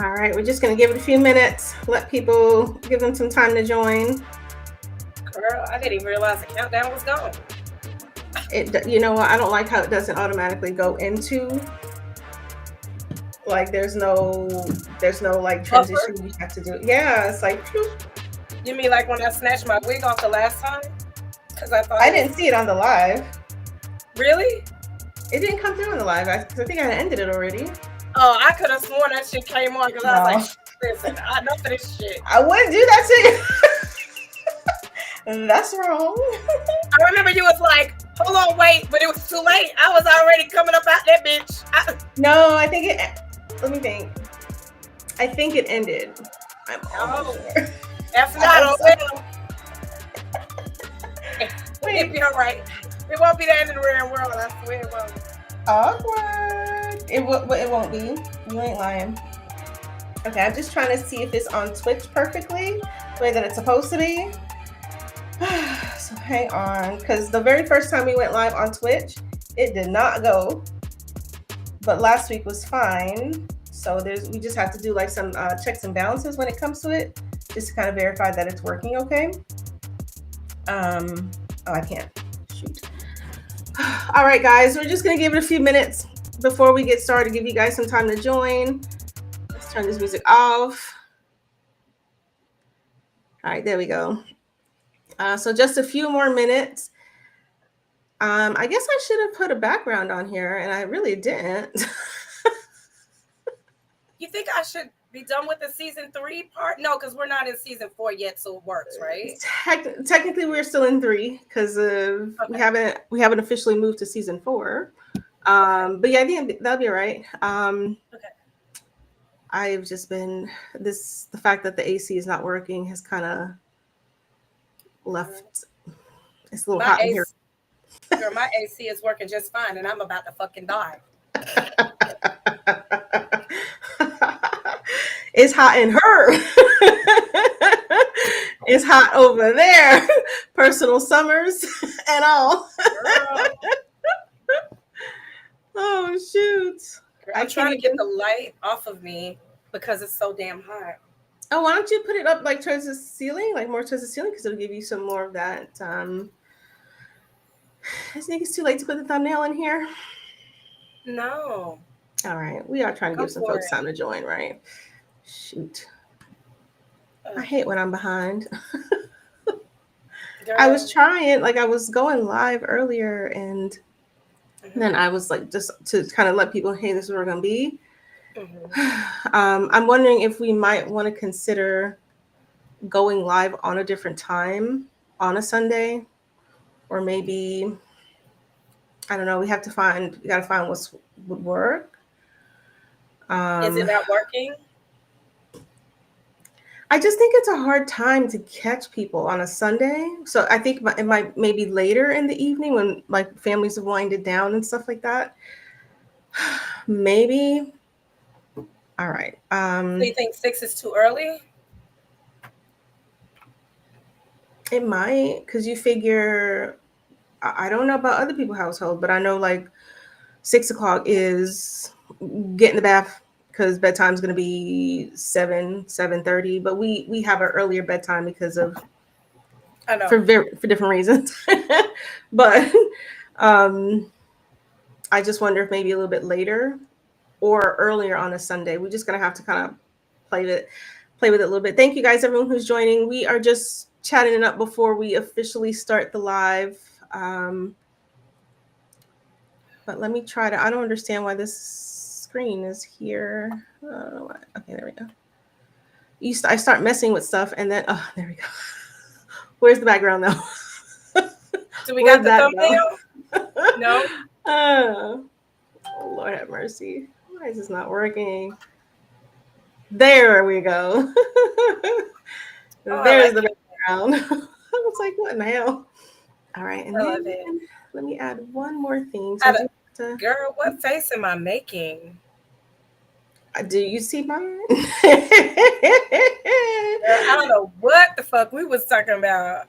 All right, we're just gonna give it a few minutes. Let people give them some time to join. Girl, I didn't even realize the countdown was gone. You know what? I don't like how it doesn't automatically go into like there's no like Buffer? transition you have to do. Yeah, it's like phew. You mean like when I snatched my wig off the last time? Because I thought I it was didn't see it on the live. really. It didn't come through on the live because I think I had ended it already. Oh, I could have sworn that shit came on because I was like, No, listen, I know for this shit. I wouldn't do that to you. That's wrong. I remember you was like, hold on, wait, but it was too late. I was already coming up out that bitch. No, I think it. Let me think. I think it ended. I'm almost No, sure. that's not I'm on so, film. wait. It'll be all right. It won't be the end of the real world. I swear it won't. Awkward. It won't be. You ain't lying. Okay, I'm just trying to see if it's on Twitch perfectly, the way that it's supposed to be. So hang on, because the very first time we went live on Twitch, it did not go. But last week was fine. So we just have to do like some checks and balances when it comes to it, just to kind of verify that it's working okay. Oh, I can't. Shoot. All right, guys, we're just gonna give it a few minutes before we get started. Give you guys some time to join. Let's turn this music off. All right, there we go. So just a few more minutes. I guess I should have put a background on here, and I really didn't. You think I should be done with the season 3 part? No, because we're not in season 4 yet, so it works, right? Technically, we're still in 3 because we haven't officially moved to season 4. But yeah, I think that'll be all right. Okay. I've just been the fact that the AC is not working has kind of left. It's a little My hot in AC, here. girl, my AC is working just fine, and I'm about to fucking die. It's hot in her. It's hot over there. Personal summers and all. Girl, Oh shoot. I I'm can't trying to get even. the light off of me because it's so damn hot. Oh, why don't you put it up like towards the ceiling, like more towards the ceiling, because it'll give you some more of that. I think it's too late to put the thumbnail in here. No, All right, we are trying to go give some for folks it. time to join, right? Shoot, I Ugh, hate when I'm behind. I was girl. trying, like I was going live earlier, and then Hmm. I was like, just to kind of let people, hey, this is where we're gonna be. Hmm. I'm wondering if we might want to consider going live on a different time on a Sunday, or maybe I don't know. We got to find what's would work. Is it Um, not working? I just think it's a hard time to catch people on a Sunday. So I think it might maybe later in the evening when like families have winded down and stuff like that. Maybe. All right. So you think 6 is too early? It might, because you figure I don't know about other people's household, but I know like 6 o'clock is get in the bath because bedtime's going to be 7:30. But we have an earlier bedtime because of I know. for different reasons. But um, I just wonder if maybe a little bit later or earlier on a Sunday. We're just gonna have to kind of play with it a little bit. Thank you guys, everyone who's joining. We are just chatting it up before we officially start the live. Um, but let me try to. I don't understand why this screen is here. Okay, there we go. I start messing with stuff, and then oh, there we go. Where's the background though? Do we got Where'd the that go? thumbnail? No. Oh, Lord have mercy. Why is this not working? There we go. Oh, I There's like the it. background. I was like, what in the hell? All right, and I then love it. let me add one more thing. So I I d- do have to. Girl, what face am I making? Do you see mine? Girl, I don't know what the fuck we was talking about.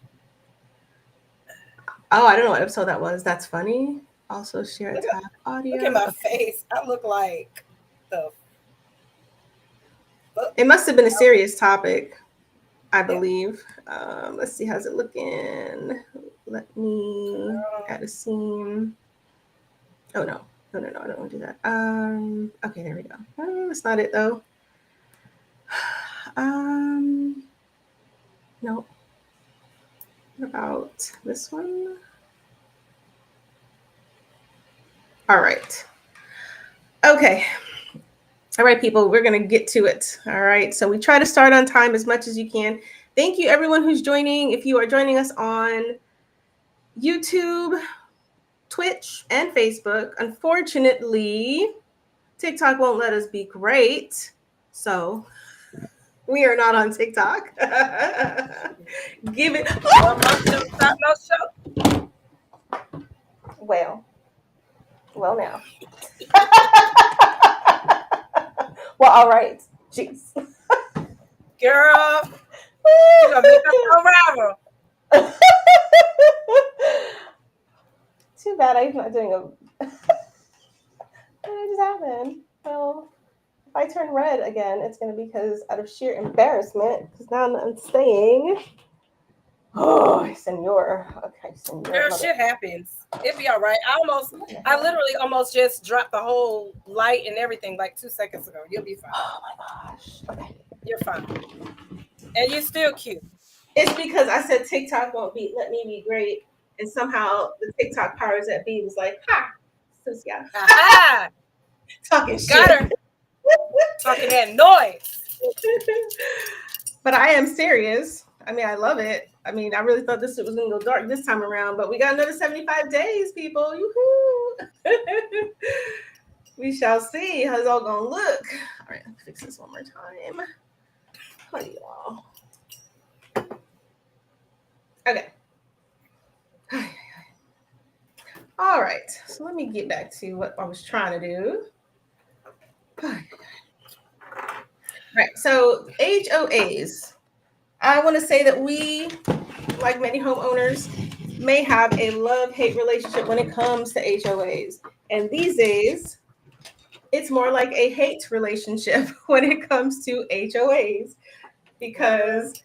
Oh, I don't know what episode that was. That's funny. Also, share tab Look at audio. my Okay. face. I look like the. It must have been a serious topic, I believe. Let's see, how's it looking? Let me add a scene. Oh no, I don't want to do that. Okay, there we go. Oh, that's not it though. No. What about this one? All right. Okay. All right, people, we're going to get to it. All right. So we try to start on time as much as you can. Thank you, everyone who's joining. If you are joining us on YouTube, Twitch, and Facebook, unfortunately, TikTok won't let us be great. So we are not on TikTok. Give it. Well now. Well, all right. Jeez. Girl, you're gonna make us unravel. Too bad I'm not doing a. What just happened? Well, if I turn red again, it's going to be because out of sheer embarrassment. Because now I'm staying. Oh, senor. Okay, senor. Girl, shit happens. It'd be all right. I literally almost just dropped the whole light and everything like 2 seconds ago. You'll be fine. Oh my gosh. Okay. You're fine. And you're still cute. It's because I said TikTok won't let me be great. And somehow the TikTok powers that be was like, ha, Susia. Aha! Talking Got shit. her. Talking that noise. But I am serious. I mean, I love it. I mean, I really thought this was going to go dark this time around, but we got another 75 days, people. Yoo-hoo. We shall see how it's all going to look. All right, let's fix this one more time. How do you all? Okay. All right. So let me get back to what I was trying to do. All right. So HOAs. I want to say that we, like many homeowners, may have a love-hate relationship when it comes to HOAs. And these days, it's more like a hate relationship when it comes to HOAs, because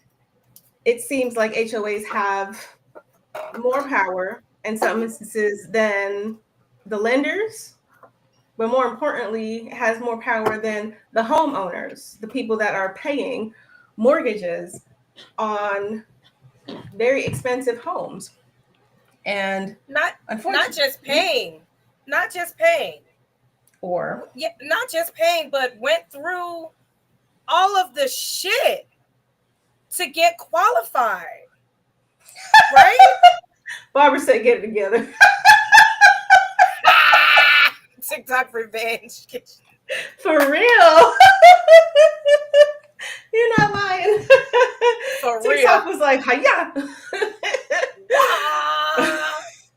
it seems like HOAs have more power in some instances than the lenders, but more importantly, it has more power than the homeowners, the people that are paying mortgages on very expensive homes. And not just paying, or yeah, not just paying, but went through all of the shit to get qualified. Right? Barbara said, get it together. TikTok revenge. For real. You're not lying. For TikTok real. was like, hiya.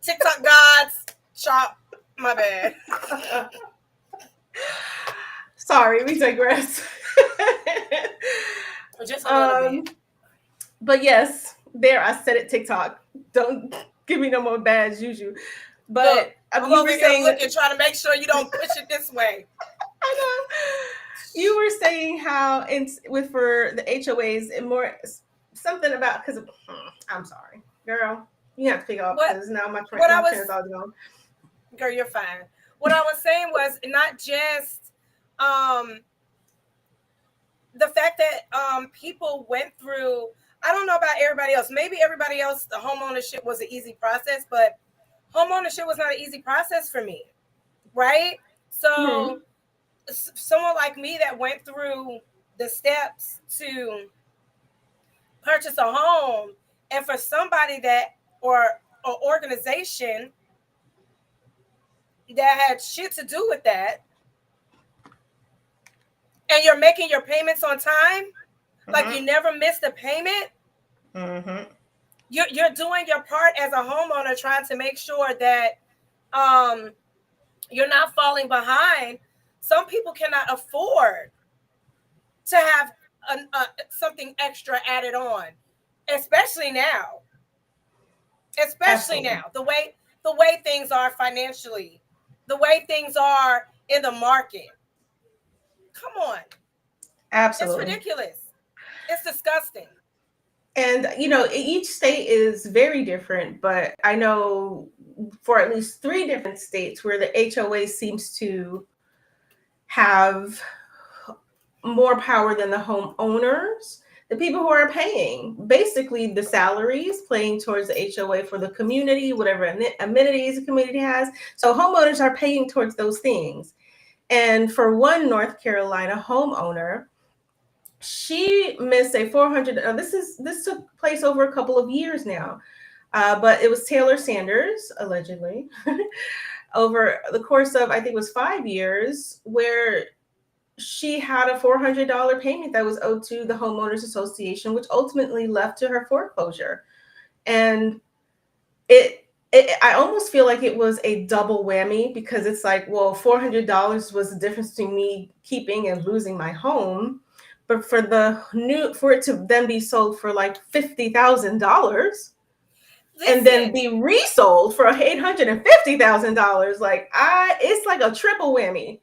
TikTok gods, shop. My bad. Sorry, we digress. Just a little bit. But yes, there, I said it, TikTok. Don't give me no more bad juju. But look, I'm over here looking, trying to make sure you don't push it this way. I know. You were saying how for the HOAs and more something about because I'm sorry, girl. You have to pick up because now my train is all gone. Girl, you're fine. What I was saying was not just the fact that people went through. I don't know about everybody else. Maybe everybody else, the homeownership was an easy process, but homeownership was not an easy process for me, right? So someone like me that went through the steps to purchase a home, and for somebody that or an organization that had shit to do with that, and you're making your payments on time, like you never missed a payment. You're doing your part as a homeowner, trying to make sure that you're not falling behind. Some people cannot afford to have something extra added on, especially now. Now, the way things are financially, the way things are in the market. Come on. It's Absolutely. ridiculous. It's disgusting. And each state is very different, but I know for at least three different states where the HOA seems to have more power than the homeowners, the people who are paying basically the salaries, paying towards the HOA for the community, whatever amenities the community has. So homeowners are paying towards those things. And for one North Carolina homeowner, she missed a 400. This took place over a couple of years now, but it was Taylor Sanders allegedly over the course of, I think it was 5 years, where she had a $400 payment that was owed to the homeowners association, which ultimately left to her foreclosure. And I almost feel like it was a double whammy, because it's like, well, $400 was the difference between me keeping and losing my home, but for it to then be sold for like $50,000 and then Listen, be resold for $850,000, it's like a triple whammy.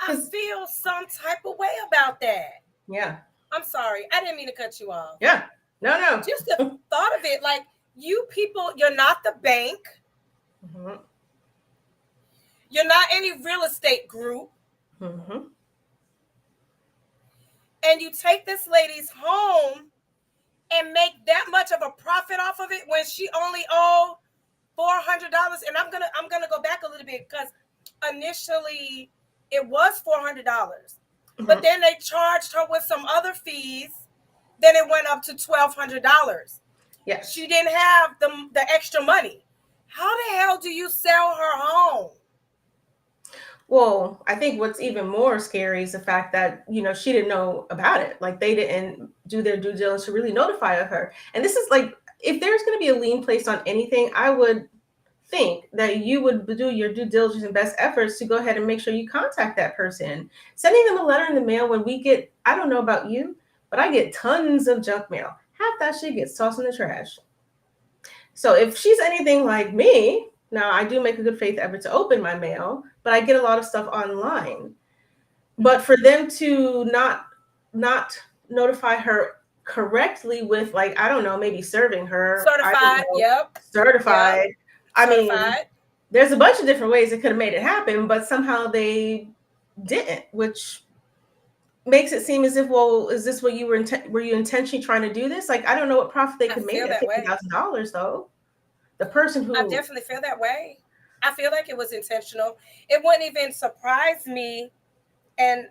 I feel some type of way about that. Yeah. I'm sorry. I didn't mean to cut you off. Yeah. No. Just the thought of it, like, you people, you're not the bank. Mm-hmm. You're not any real estate group. Mm-hmm. And you take this lady's home and make that much of a profit off of it when she only owed $400. And I'm gonna go back a little bit, because initially it was $400, Mm-hmm. but then they charged her with some other fees. Then it went up to $1,200. Yes. She didn't have the extra money. How the hell do you sell her home? Well, I think what's even more scary is the fact that, she didn't know about it. Like, they didn't do their due diligence to really notify her. And this is like, if there's going to be a lien placed on anything, I would think that you would do your due diligence and best efforts to go ahead and make sure you contact that person. Sending them a letter in the mail, when we get, I don't know about you, but I get tons of junk mail. Half that shit gets tossed in the trash. So if she's anything like me, now I do make a good faith effort to open my mail, but I get a lot of stuff online. But for them to not notify her correctly with, like, I don't know, maybe serving her. Certified. Yep. Certified. Yep. I Certified. mean, there's a bunch of different ways it could have made it happen, but somehow they didn't, which makes it seem as if, well, is this what you were you intentionally trying to do this? Like, I don't know what profit they could make at $50,000 though. The person who I definitely feel that way. I feel like it was intentional. It wouldn't even surprise me. And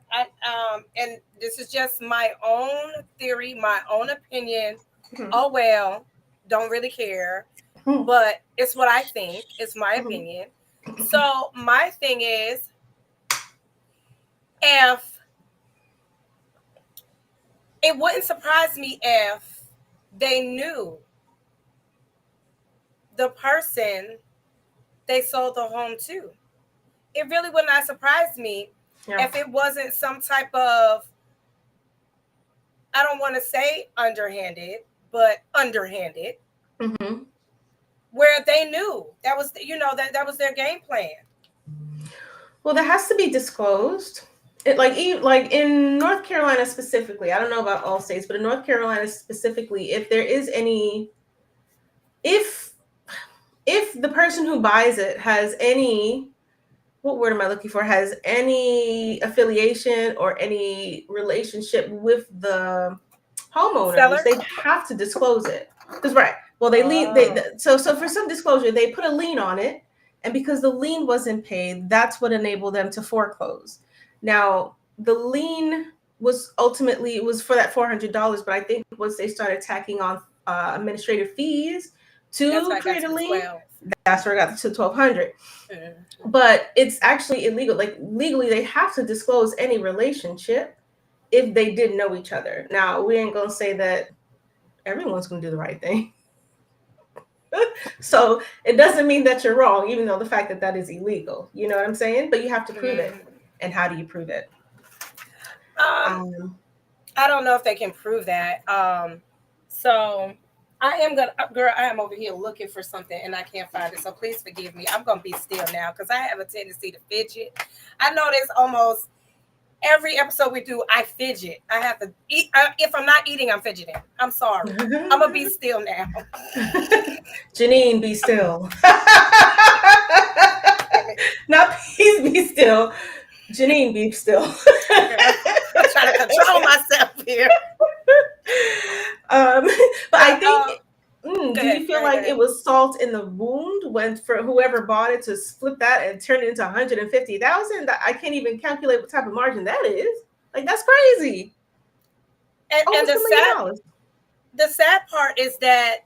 and this is just my own theory, my own opinion. Mm-hmm. Oh well, don't really care. Mm-hmm. But it's what I think. It's my opinion. So my thing is, if it wouldn't surprise me if they knew the person they sold the home to. It really would not surprise me if it wasn't some type of, I don't want to say underhanded, but underhanded, where they knew that was, that was their game plan. Well, that has to be disclosed. Like in North Carolina specifically, I don't know about all states, but in North Carolina specifically, if there is any, if the person who buys it has any, what word am I looking for? Has any affiliation or any relationship with the homeowners, Seller? they have to disclose it. Because well, so for some disclosure, they put a lien on it, and because the lien wasn't paid, that's what enabled them to foreclose. Now, the lien was ultimately, it was for that $400, but I think once they started tacking on administrative fees to create a lien, that's where I got to $1,200. But it's actually illegal. Like, legally, they have to disclose any relationship if they didn't know each other. Now, we ain't gonna say that everyone's gonna do the right thing. So it doesn't mean that you're wrong, even though the fact that is illegal. You know what I'm saying? But you have to prove it. And how do you prove it? I don't know if they can prove that. So I am gonna, girl, I am over here looking for something and I can't find it. So please forgive me. I'm gonna be still now because I have a tendency to fidget. I know there's almost Every episode we do, I fidget. I have to eat. If I'm not eating, I'm fidgeting. I'm sorry. I'm gonna be still now. Janine, be still. Not please be still. Janine, be still. I'm trying to control myself here. But I think. Go Do ahead. you feel like it was salt in the wound when for whoever bought it to split that and turn it into 150,000? I can't even calculate what type of margin that is. Like that's crazy. And Almost $1 million. the sad part is that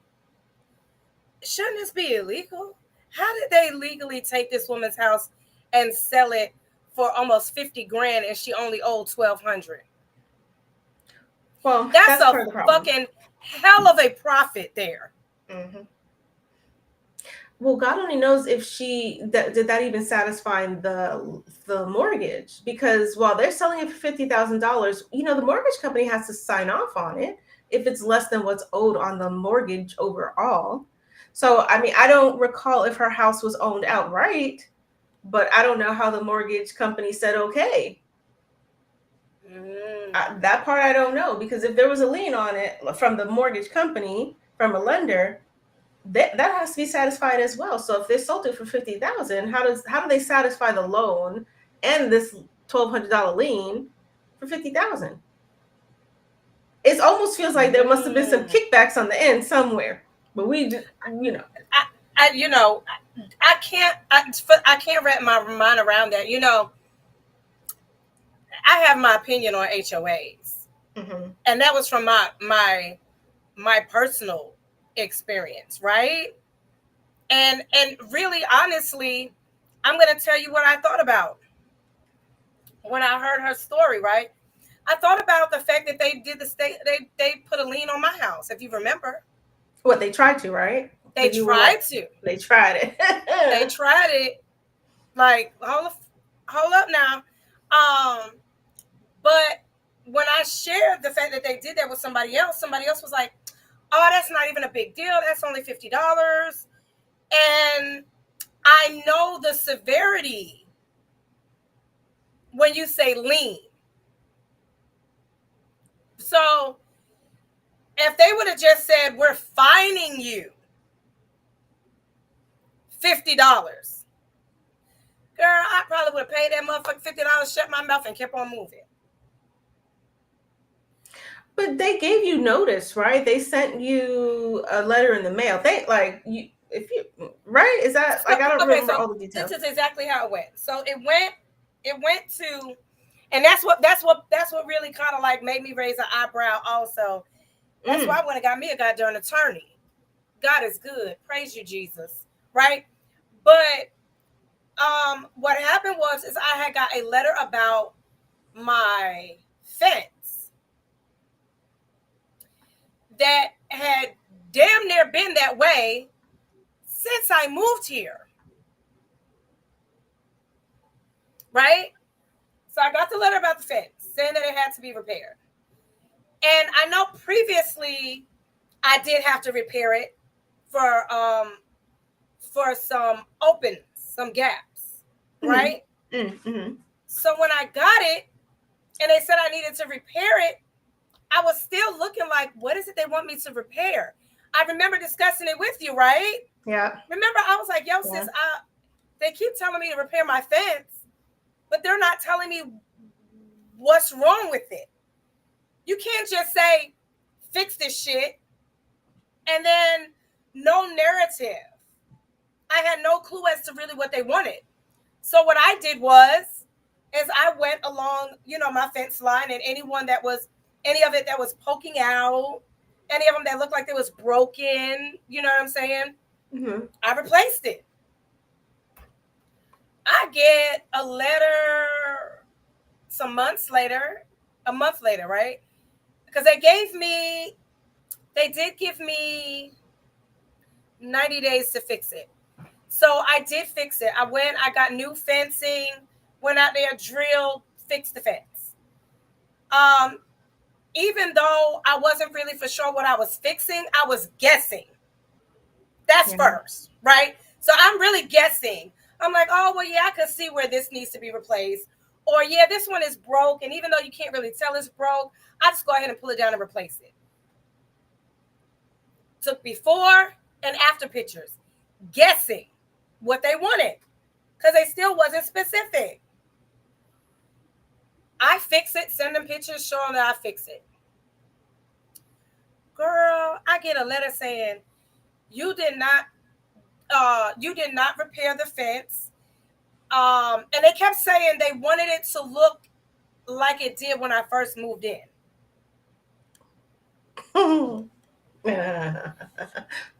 shouldn't this be illegal? How did they legally take this woman's house and sell it for almost 50 grand and she only owed 1,200? Well, that's a part of the problem. Fucking hell of a profit there. Mm-hmm. Well, God only knows if she did that even satisfy the mortgage, because while they're selling it for $50,000, the mortgage company has to sign off on it if it's less than what's owed on the mortgage overall. So, I mean, I don't recall if her house was owned outright, but I don't know how the mortgage company said okay. That part I don't know, because if there was a lien on it from the mortgage company, from a lender, that has to be satisfied as well. So if they sold it for $50,000, how do they satisfy the loan and this $1,200 lien for $50,000? It almost feels like there must have been some kickbacks on the end somewhere, but we just, I can't wrap my mind around that. I have my opinion on HOAs, and that was from my personal experience, right? And really, honestly, I'm going to tell you what I thought about when I heard her story, right? I thought about the fact that they did they put a lien on my house, if you remember. What, they tried to, right? They tried to. They tried it. They tried it. Like, hold up now. But when I shared the fact that they did that with somebody else was like, oh, that's not even a big deal. That's only $50. And I know the severity when you say lien. So if they would have just said, we're fining you $50, girl, I probably would have paid that motherfucker $50, shut my mouth, and kept on moving. But they gave you notice, right? They sent you a letter in the mail. Is that like, I don't remember all the details. This is exactly how it went. So it went to, and that's what really kind of like made me raise an eyebrow also. That's why I went and got me a goddamn attorney. God is good. Praise you, Jesus. Right? But what happened was I had got a letter about my fence that had damn near been that way since I moved here. Right? So I got the letter about the fence saying that it had to be repaired. And I know previously I did have to repair it for some opens, some gaps, right? Mm-hmm. So when I got it and they said I needed to repair it, I was still looking like, what is it they want me to repair? I remember discussing it with you, right? Yeah. Remember, I was like, yo, sis, they keep telling me to repair my fence, but they're not telling me what's wrong with it. You can't just say, fix this shit, and then no narrative. I had no clue as to really what they wanted. So what I did was I went along, my fence line, and any of it that was poking out, any of them that looked like they was broken, you know what I'm saying? Mm-hmm. I replaced it. I get a letter a month later, right? Because they did give me 90 days to fix it. So I did fix it. I got new fencing, went out there, drilled, fixed the fence. Even though I wasn't really for sure what I was fixing, I was guessing. That's first, right? So I'm really guessing. I'm like, oh, well, yeah, I could see where this needs to be replaced. Or, yeah, this one is broke, and even though you can't really tell it's broke, I just go ahead and pull it down and replace it. Took before and after pictures, guessing what they wanted, because they still wasn't specific. I fix it, send them pictures, show them that I fix it. Girl, I get a letter saying, you did not repair the fence. And they kept saying they wanted it to look like it did when I first moved in.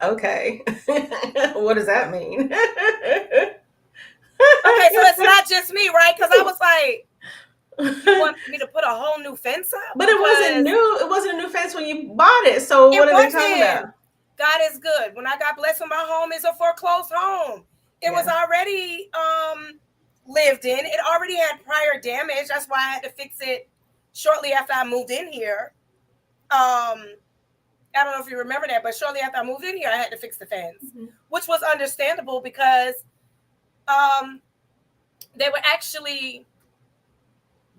Okay. What does that mean? Okay, so it's not just me, right? Because I was like, you want me to put a whole new fence up? But it wasn't new. It wasn't a new fence when you bought it. So what are they talking about? God is good. When I got blessed with my home, it's a foreclosed home. It was already lived in. It already had prior damage. That's why I had to fix it shortly after I moved in here. I don't know if you remember that, but shortly after I moved in here, I had to fix the fence, which was understandable because they were actually,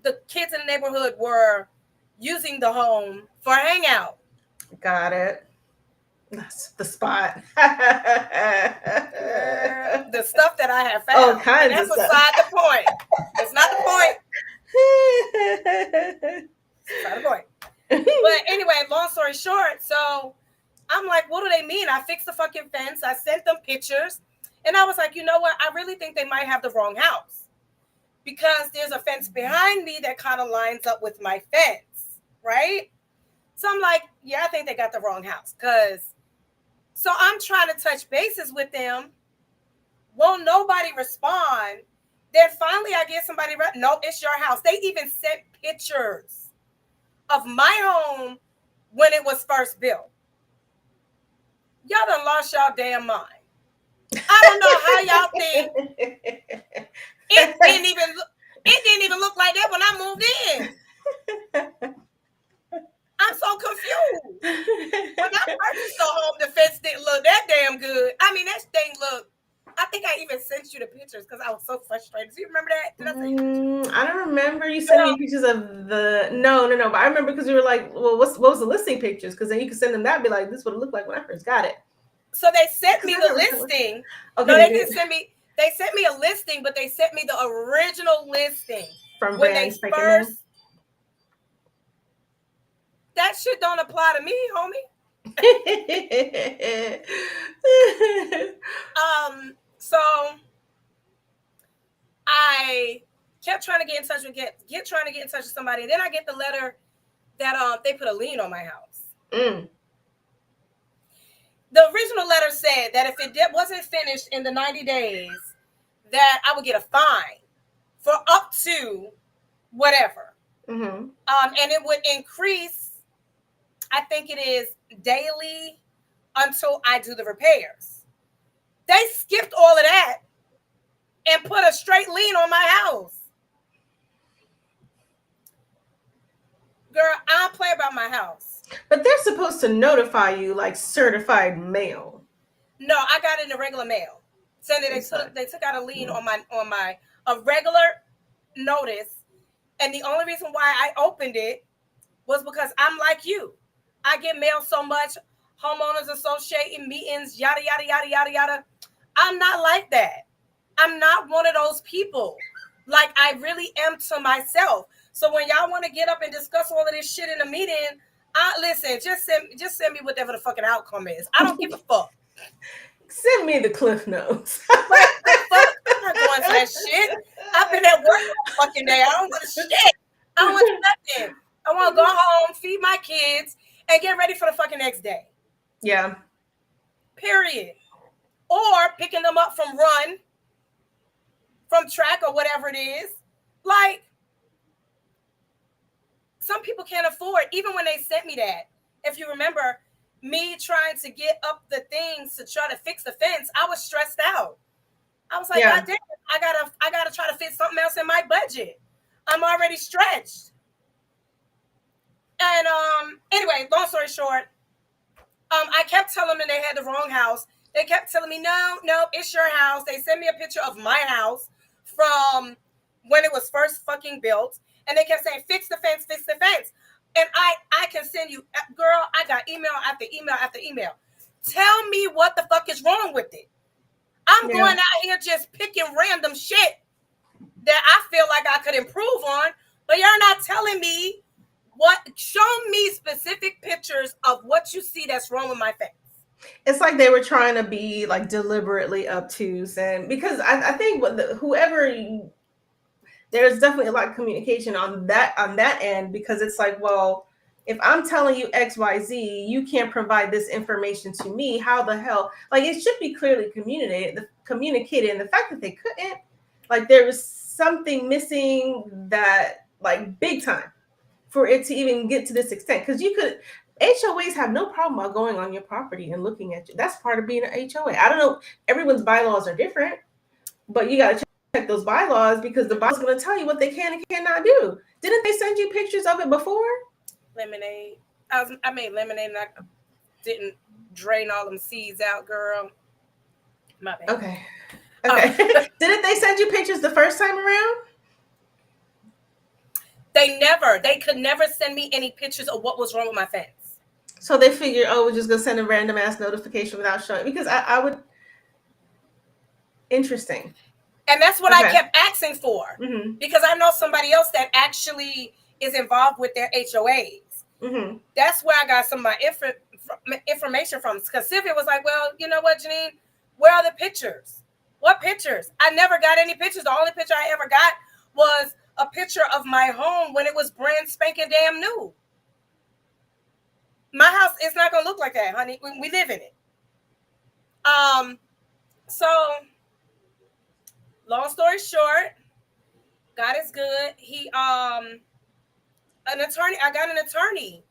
the kids in the neighborhood were using the home for hangout. Got it. That's the spot. The stuff that I have found. All kinds of stuff. That's beside the point. It's not the point. It's not the point. But anyway, long story short, so I'm like, what do they mean? I fixed the fucking fence. I sent them pictures. And I was like, you know what? I really think they might have the wrong house. Because there's a fence behind me that kind of lines up with my fence. Right? So I'm like, yeah, I think they got the wrong house. So I'm trying to touch bases with them. Won't nobody respond? Then finally I get somebody, no, it's your house. They even sent pictures of my home when it was first built. Y'all done lost y'all damn mind. I don't know how y'all think it didn't even look like that when I moved in. I'm so confused. When I purchased the home, the fence didn't look that damn good. I mean, that thing looked. I think I even sent you the pictures because I was so frustrated. Do you remember that? Did I send you I don't remember you sending me pictures of the. No. But I remember because you were like, well, what was the listing pictures? Because then you could send them that and be like, this is what it looked like when I first got it. So they sent me the listing. Okay, no, they didn't send me. They sent me a listing, but they sent me the original listing from when they first. That shit don't apply to me, homie. So I kept trying to get in touch with somebody, and then I get the letter that they put a lien on my house. The original letter said that if it wasn't finished in the 90 days, that I would get a fine for up to whatever. And it would increase, I think it is daily until I do the repairs. They skipped all of that and put a straight lien on my house. Girl, I don't play about my house. But they're supposed to notify you like certified mail. No, I got it in the regular mail. Saying that they took out a lien on a regular notice. And the only reason why I opened it was because I'm like you. I get mail so much, homeowners association meetings, yada, yada, yada, yada, yada. I'm not like that. I'm not one of those people. Like, I really am to myself. So when y'all want to get up and discuss all of this shit in a meeting, listen, just send me whatever the fucking outcome is. I don't give a fuck. Send me the Cliff Notes. What the fuck? I'm not going for that shit. I've been at work all fucking day. I don't want shit. I don't want nothing. I want to go home, feed my kids, and get ready for the fucking next day. Yeah. Period. Or picking them up from run, from track or whatever it is. Like, some people can't afford, even when they sent me that. If you remember me trying to get up the things to try to fix the fence, I was stressed out. I was like, God damn, I gotta try to fit something else in my budget. I'm already stretched. And anyway, long story short, I kept telling them they had the wrong house. They kept telling me, no, it's your house. They sent me a picture of my house from when it was first fucking built, and they kept saying, fix the fence, fix the fence. And I can send you, girl, I got email after email after email. Tell me what the fuck is wrong with it. I'm going out here just picking random shit that I feel like I could improve on, but you're not telling me what. Show me specific pictures of what you see that's wrong with my fence. It's like they were trying to be like deliberately obtuse, and because I think whoever there's definitely a lot of communication on that end, because it's like, well, if I'm telling you XYZ, you can't provide this information to me. How the hell? Like, it should be clearly communicated, and the fact that they couldn't, like, there was something missing, that like big time, for it to even get to this extent. Because you could, HOAs have no problem about going on your property and looking at you. That's part of being an HOA. I don't know, everyone's bylaws are different, but you got to check those bylaws, because the bylaws going to tell you what they can and cannot do. Didn't they send you pictures of it before? Lemonade. I made lemonade and I didn't drain all them seeds out, girl. My bad. Okay. Didn't they send you pictures the first time around? They could never send me any pictures of what was wrong with my fence. So they figured, oh, we're just going to send a random ass notification without showing, because I would. Interesting. And that's what I kept asking for, mm-hmm. because I know somebody else that actually is involved with their HOAs. Mm-hmm. That's where I got some of my information from. Because Sylvia was like, well, you know what, Janine? Where are the pictures? What pictures? I never got any pictures. The only picture I ever got was a picture of my home when it was brand spanking damn new. My house is not going to look like that, honey. We live in it. So, long story short, God is good. I got an attorney.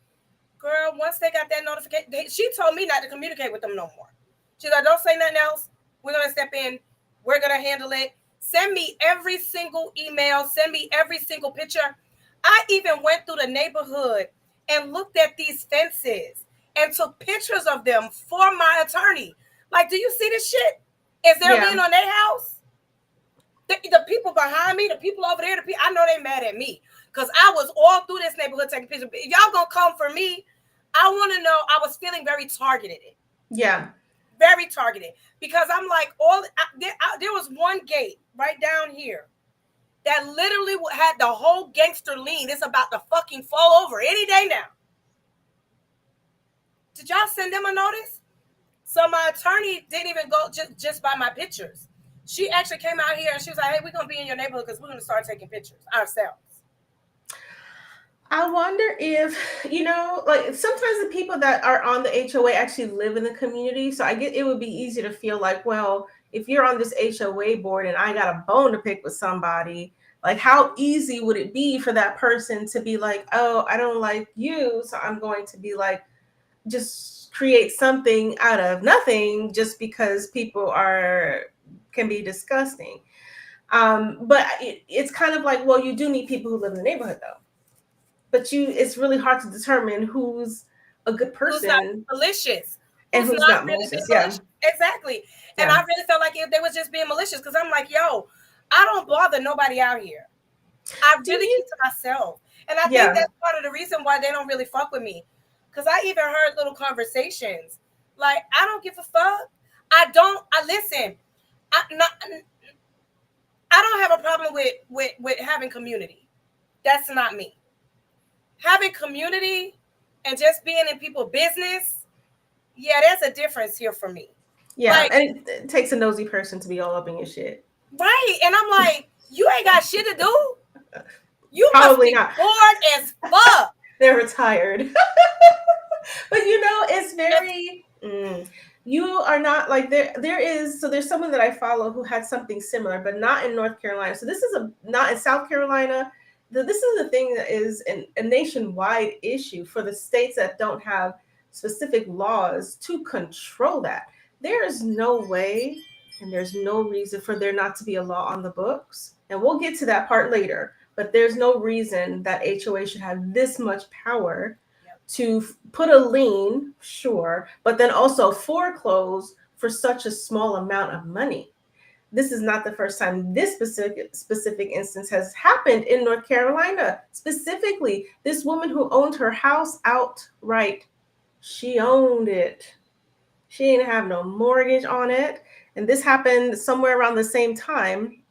Girl, once they got that notification, she told me not to communicate with them no more. She's like, don't say nothing else. We're going to step in. We're going to handle it. Send me every single email. Send me every single picture. I even went through the neighborhood and looked at these fences and took pictures of them for my attorney. Like, do you see this shit? Is there a lien on their house? The people behind me, the people over there, I know they mad at me. Because I was all through this neighborhood taking pictures. If y'all gonna come for me, I want to know. I was feeling very targeted. Yeah. Very targeted. Because I'm like, there was one gate right down here that literally had the whole gangster lien. It's about to fucking fall over any day now. Did y'all send them a notice? So my attorney didn't even go just by my pictures. She actually came out here and she was like, hey, we're going to be in your neighborhood because we're going to start taking pictures ourselves. I wonder if, like, sometimes the people that are on the HOA actually live in the community. So I get it would be easy to feel like, well, if you're on this HOA board and I got a bone to pick with somebody, like, how easy would it be for that person to be like, oh, I don't like you, so I'm going to be like, just create something out of nothing just because people can be disgusting. But it's kind of like, well, you do need people who live in the neighborhood though. But it's really hard to determine who's a good person, who's not malicious, and who's not malicious. Yeah, exactly. Yeah. And I really felt like they was just being malicious because I'm like, yo, I don't bother nobody out here. I really keep to myself, and I think that's part of the reason why they don't really fuck with me. Because I even heard little conversations like, I don't give a fuck. I listen. I don't have a problem with having community. That's not me. Having community and just being in people's business, yeah, there's a difference here for me. Yeah, like, and it takes a nosy person to be all up in your shit. Right, and I'm like, you ain't got shit to do. You probably must be bored as fuck. They're retired. But it's very... You are not like there's someone that I follow who had something similar, but not in North Carolina. So this is not in South Carolina. This is a thing that is a nationwide issue for the states that don't have specific laws to control that. There is no way and there's no reason for there not to be a law on the books. And we'll get to that part later, but there's no reason that HOA should have this much power to put a lien, sure, but then also foreclose for such a small amount of money. this is not the first time this specific instance has happened in North Carolina. Specifically, this woman who owned her house outright, she owned it. She didn't have no mortgage on it, and this happened somewhere around the same time.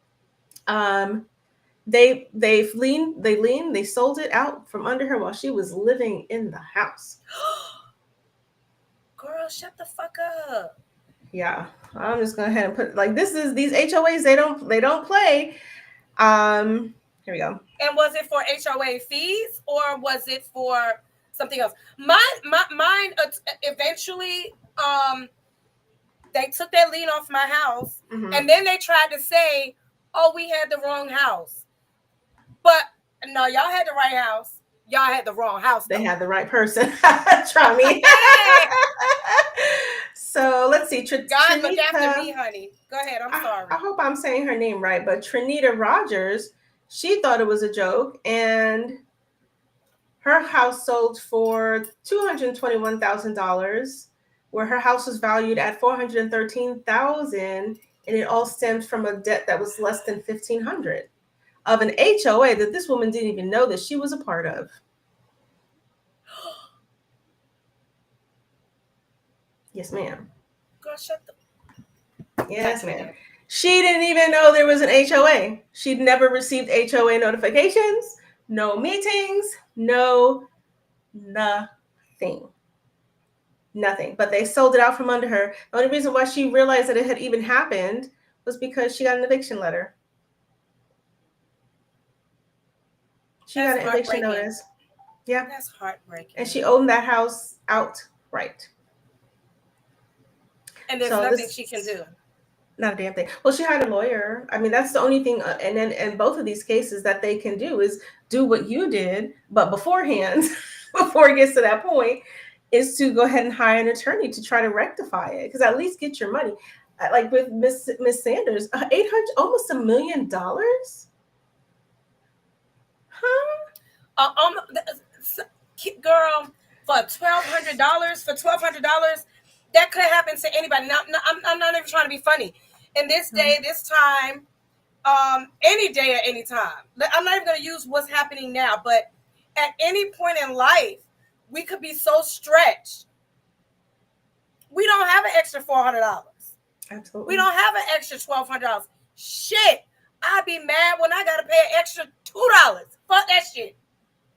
Um, they sold it out from under her while she was living in the house. Girl, shut the fuck up. Yeah, I'm just going ahead and put like this is these HOAs. They don't play. Here we go. And was it for HOA fees or was it for something else? Mine eventually, they took that lien off my house, and then they tried to say, "Oh, we had the wrong house," but no, y'all had the right house. Y'all had the wrong house. They had the right person. Try me. So let's see. God, look after me, honey. Go ahead. I'm sorry. I hope I'm saying her name right, but Trinita Rogers, she thought it was a joke, and her house sold for $221,000, where her house was valued at $413,000, and it all stemmed from a debt that was less than $1,500 of an HOA that this woman didn't even know that she was a part of. Yes, ma'am. Girl, shut the. Yes, ma'am. She didn't even know there was an HOA. She'd never received HOA notifications, no meetings, no nothing. Nothing. But they sold it out from under her. The only reason why she realized that it had even happened was because she got an eviction letter. She got an eviction notice. Yeah. That's heartbreaking. And she owned that house outright. And there's nothing she can do. Not a damn thing. Well, she hired a lawyer. I mean, that's the only thing. And then in both of these cases that they can do is do what you did, but beforehand, before it gets to that point, is to go ahead and hire an attorney to try to rectify it, because at least get your money. Like with Miss Sanders, 800, almost $1 million. Huh? Girl, for $1,200, that could happen to anybody. Now, I'm not even trying to be funny. In this day, this time, any day at any time. I'm not even going to use what's happening now, but at any point in life, we could be so stretched. We don't have an extra $400. Absolutely. We don't have an extra $1,200. Shit, I'd be mad when I got to pay an extra $2. Fuck that shit.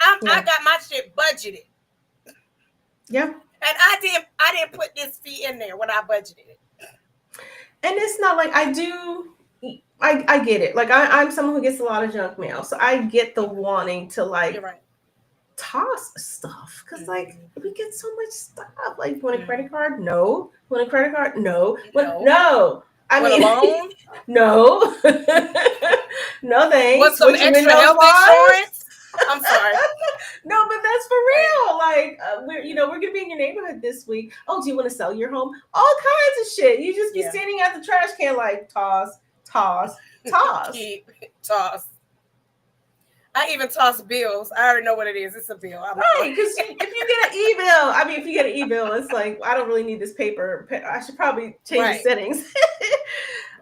I got my shit budgeted. Yeah. And I didn't put this fee in there when I budgeted it. And it's not like I get it. Like I'm someone who gets a lot of junk mail, so I get the wanting to like toss stuff, because like we get so much stuff. Like, you want a credit card? No. Want a credit card? No. No. I mean, alone? No. No thanks. What's some extra health insurance? I'm sorry. No, but that's for real. Like, we're gonna be in your neighborhood this week. Oh, do you want to sell your home? All kinds of shit. You just be standing at the trash can like toss. Keep toss. I even toss bills. I already know what it is. It's a bill. Right, because if you get an e-bill, if you get an e-bill, it's like, I don't really need this paper. I should probably change the settings.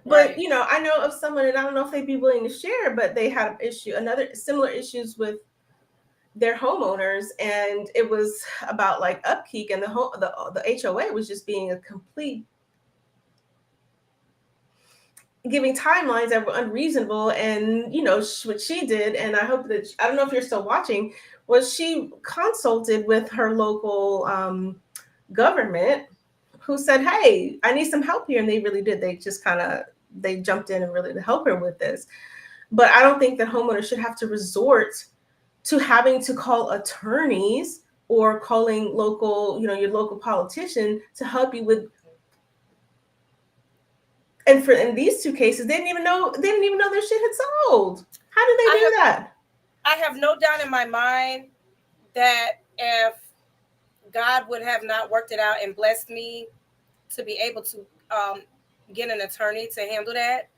But, I know of someone, and I don't know if they'd be willing to share, but they had similar issues with their homeowners, and it was about like upkeep, and the HOA was just being a complete, giving timelines that were unreasonable. And what she did, and I hope that, I don't know if you're still watching, was she consulted with her local government, who said, hey, I need some help here. And they really did. They just they jumped in and really to help her with this. But I don't think that homeowners should have to resort to having to call attorneys or calling local, your local politician to help you with. And in these two cases, they didn't even know their shit had sold. How did they do that? I have no doubt in my mind that if God would have not worked it out and blessed me to be able to get an attorney to handle that,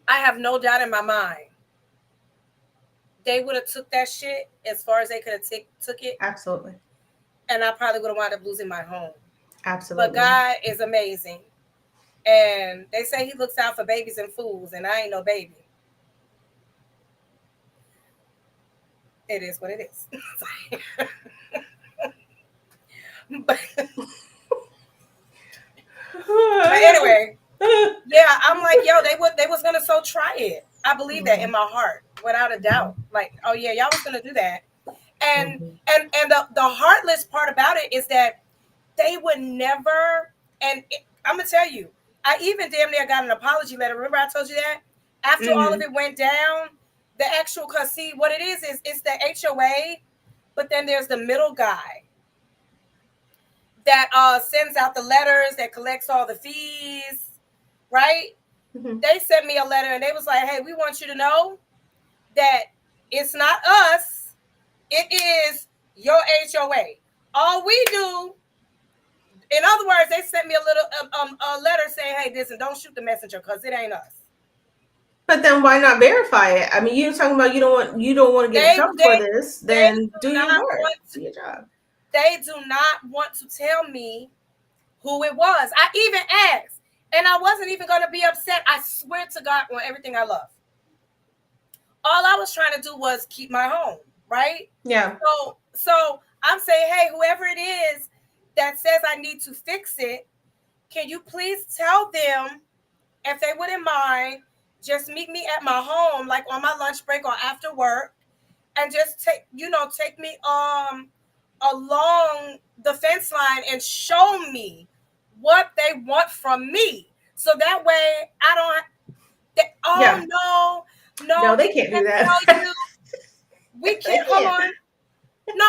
I have no doubt in my mind they would have took that shit as far as they could have took it. Absolutely. And I probably would have wound up losing my home. Absolutely. But God is amazing. And they say he looks out for babies and fools, and I ain't no baby. It is what it is. but, but anyway, yeah, I'm like, yo, they was gonna so try it. I believe that in my heart, without a doubt. Like, oh yeah, y'all was gonna do that. And the heartless part about it is that they would never. I'm gonna tell you, I even damn near got an apology letter. Remember I told you that after all of it went down, the actual, cause see what it is it's the HOA, but then there's the middle guy that sends out the letters, that collects all the fees, right? They sent me a letter and they was like, hey, we want you to know that it's not us, it is your HOA. All we do, in other words, they sent me a little a letter saying, hey, listen, don't shoot the messenger because it ain't us. But then why not verify it? I mean, you're talking about you don't want to get in trouble for this. Then do your work, do your job. They do not want to tell me who it was. I even asked, and I wasn't even going to be upset. I swear to God on everything I love. All I was trying to do was keep my home, right? Yeah. So I'm saying, hey, whoever it is that says I need to fix it, can you please tell them, if they wouldn't mind, just meet me at my home, like on my lunch break or after work, and just take me along the fence line and show me what they want from me, so that way I don't. No, they can't do that. We can't. Hold on. No,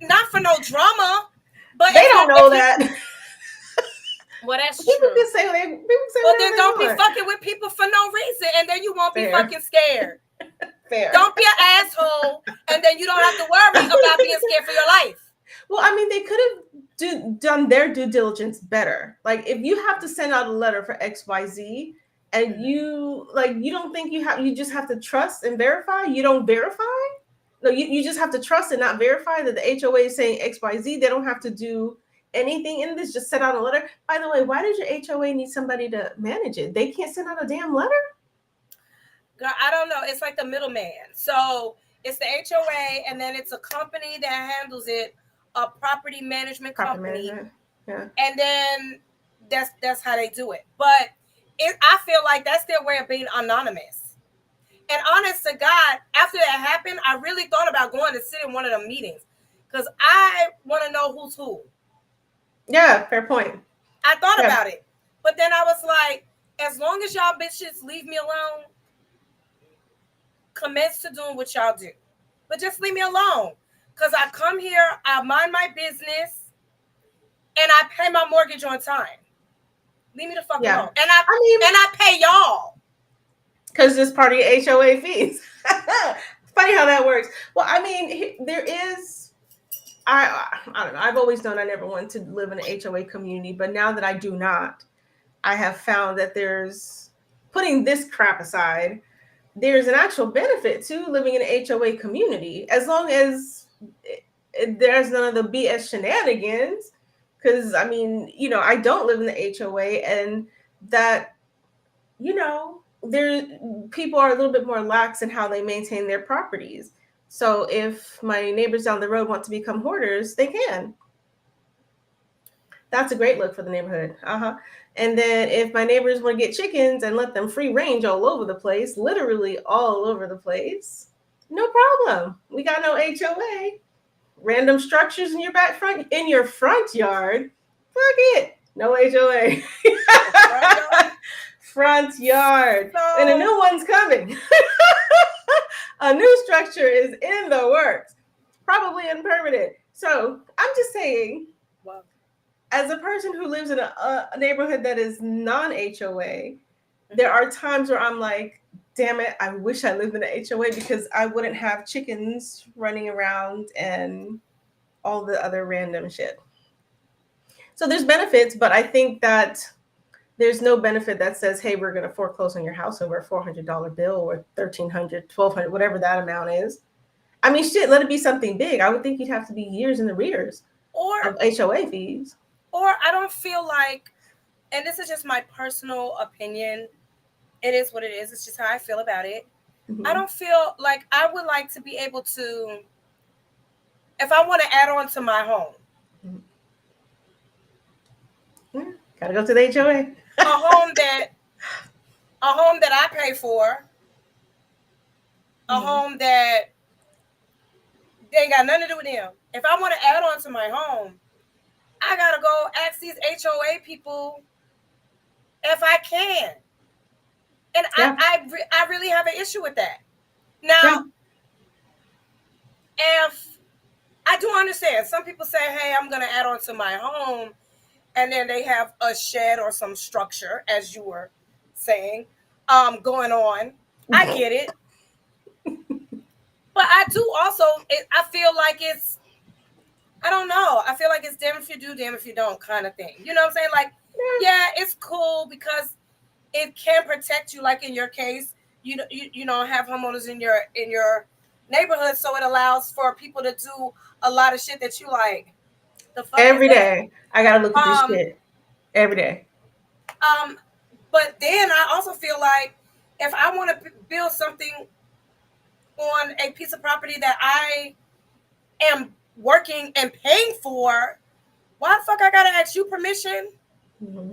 not for no drama. But they don't know that. Well, that's people true. Can say people say well, then don't be fucking with people for no reason, and then you won't be fucking scared. Fair. Don't be an asshole, and then you don't have to worry about being scared for your life. Well, I mean, they could have done their due diligence better. Like, if you have to send out a letter for XYZ, and you don't think you just have to trust and verify. You don't verify. No, you just have to trust and not verify that the HOA is saying XYZ. They don't have to do anything in this. Just send out a letter. By the way, why does your HOA need somebody to manage it? They can't send out a damn letter. Girl, I don't know. It's like the middleman. So it's the HOA, and then it's a company that handles it, a property management company. Yeah. And then that's how they do it. But I feel like that's their way of being anonymous. And honest to God, after that happened, I really thought about going to sit in one of the meetings, because I want to know who's who. Yeah, fair point. I thought about it. But then I was like, as long as y'all bitches leave me alone, commence to doing what y'all do. But just leave me alone. Because I come here, I mind my business, and I pay my mortgage on time. Leave me the fuck alone. And I pay y'all. Because it's part of your HOA fees. Funny how that works. Well, I mean, there is, I don't know. I've always known I never wanted to live in an HOA community, but now that I do not, I have found that there's, putting this crap aside, there's an actual benefit to living in an HOA community, as long as there's none of the BS shenanigans. Because, I mean, I don't live in the HOA, and that, people are a little bit more lax in how they maintain their properties. So if my neighbors down the road want to become hoarders, they can. That's a great look for the neighborhood. And then if my neighbors want to get chickens and let them free range all over the place, literally all over the place, no problem. We got no HOA. Random structures in your front yard. Fuck it. No HOA. Front yard. And a new one's coming. A new structure is in the works. Probably unpermitted. So I'm just saying, as a person who lives in a neighborhood that is non-HOA, there are times where I'm like, damn it, I wish I lived in an HOA, because I wouldn't have chickens running around and all the other random shit. So there's benefits, but I think that there's no benefit that says, hey, we're going to foreclose on your house over a $400 bill or $1,300, $1,200, whatever that amount is. I mean, shit, let it be something big. I would think you'd have to be years in arrears of HOA fees. Or I don't feel like and this is just my personal opinion. It is what it is. It's just how I feel about it. I Mm-hmm. don't feel like I would like to be able to, if I want to add on to my home, Yeah. Gotta go to the HOA. a home that a home that I pay for, a Mm-hmm. home that they ain't got nothing to do with them. If I want to add on to my home, I gotta go ask these HOA people if I can, and Yeah. I really have an issue with that. Yeah. Now, if I do understand, some people say, "Hey, I'm gonna add on to my home," and then they have a shed or some structure, as you were saying, going on. I get it, but I do also. I feel like it's. I don't know. I feel like it's damn if you do, damn if you don't, kind of thing. You know what I'm saying? Like, yeah, it's cool because it can protect you. Like in your case, you don't have homeowners in your neighborhood, so it allows for people to do a lot of shit that you like. The fuck is Every that? day, I gotta look at this Um, shit. Every day. um, but then I also feel like if I want to build something on a piece of property that I am working and paying for, why the fuck I gotta ask you permission? Mm-hmm.